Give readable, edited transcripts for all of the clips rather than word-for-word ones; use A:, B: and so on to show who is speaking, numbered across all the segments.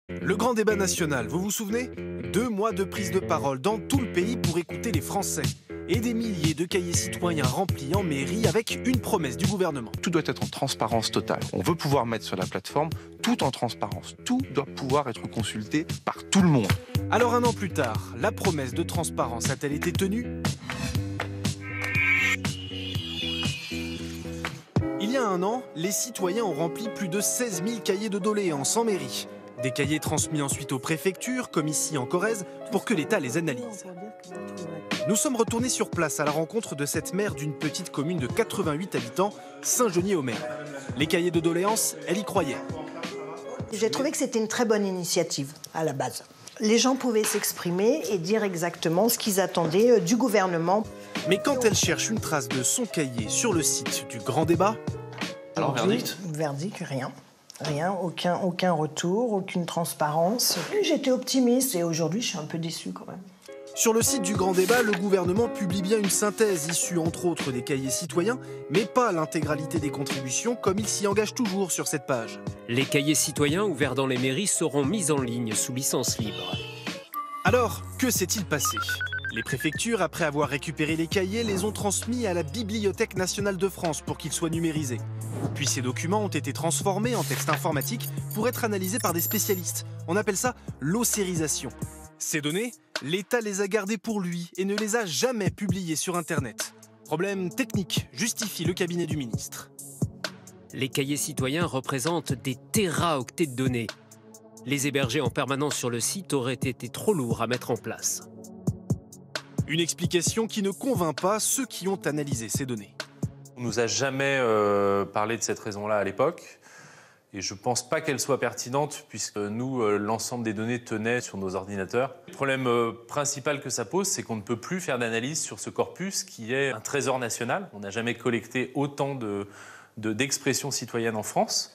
A: Le grand débat national, vous vous souvenez? 2 mois de prise de parole dans tout le pays pour écouter les Français. Et des milliers de cahiers citoyens remplis en mairie avec une promesse du gouvernement.
B: Tout doit être en transparence totale. On veut pouvoir mettre sur la plateforme tout en transparence. Tout doit pouvoir être consulté par tout le monde.
A: Alors 1 an plus tard, la promesse de transparence a-t-elle été tenue? Il y a 1 an, les citoyens ont rempli plus de 16 000 cahiers de doléances en mairie. Des cahiers transmis ensuite aux préfectures, comme ici en Corrèze, pour que l'État les analyse. Nous sommes retournés sur place à la rencontre de cette maire d'une petite commune de 88 habitants, Saint-Genier-aux-Mers. Les cahiers de doléances, elle y croyait.
C: J'ai trouvé que c'était une très bonne initiative à la base. Les gens pouvaient s'exprimer et dire exactement ce qu'ils attendaient du gouvernement.
A: Mais quand elle cherche une trace de son cahier sur le site du Grand Débat...
D: Alors, verdict?
C: Verdict, rien. Rien, aucun retour, aucune transparence. J'étais optimiste et aujourd'hui, je suis un peu déçue quand même.
A: Sur le site du Grand Débat, le gouvernement publie bien une synthèse issue entre autres des cahiers citoyens, mais pas l'intégralité des contributions comme il s'y engage toujours sur cette page.
E: Les cahiers citoyens ouverts dans les mairies seront mis en ligne sous licence libre.
A: Alors, que s'est-il passé? Les préfectures, après avoir récupéré les cahiers, les ont transmis à la Bibliothèque nationale de France pour qu'ils soient numérisés. Puis ces documents ont été transformés en texte informatique pour être analysés par des spécialistes. On appelle ça l'ossérisation. Ces données, l'État les a gardées pour lui et ne les a jamais publiées sur Internet. Problème technique, justifie le cabinet du ministre.
E: Les cahiers citoyens représentent des téraoctets de données. Les héberger en permanence sur le site aurait été trop lourd à mettre en place.
A: Une explication qui ne convainc pas ceux qui ont analysé ces données.
D: On nous a jamais parlé de cette raison-là à l'époque. Et je ne pense pas qu'elle soit pertinente, puisque nous, l'ensemble des données tenaient sur nos ordinateurs. Le problème principal que ça pose, c'est qu'on ne peut plus faire d'analyse sur ce corpus qui est un trésor national. On n'a jamais collecté autant d'expressions citoyennes en France.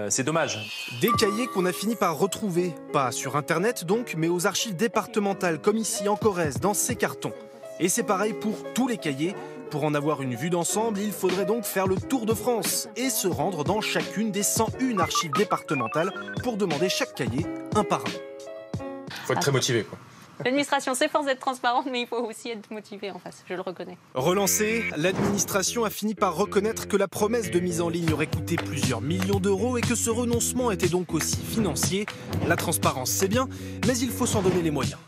D: C'est dommage.
A: Des cahiers qu'on a fini par retrouver, pas sur Internet donc, mais aux archives départementales, comme ici en Corrèze, dans ces cartons. Et c'est pareil pour tous les cahiers. Pour en avoir une vue d'ensemble, il faudrait donc faire le tour de France et se rendre dans chacune des 101 archives départementales pour demander chaque cahier un par un.
F: Faut être très motivé, quoi.
G: L'administration s'efforce d'être transparente, mais il faut aussi être motivé en face, je le reconnais.
A: Relancée, l'administration a fini par reconnaître que la promesse de mise en ligne aurait coûté plusieurs millions d'euros et que ce renoncement était donc aussi financier. La transparence, c'est bien, mais il faut s'en donner les moyens.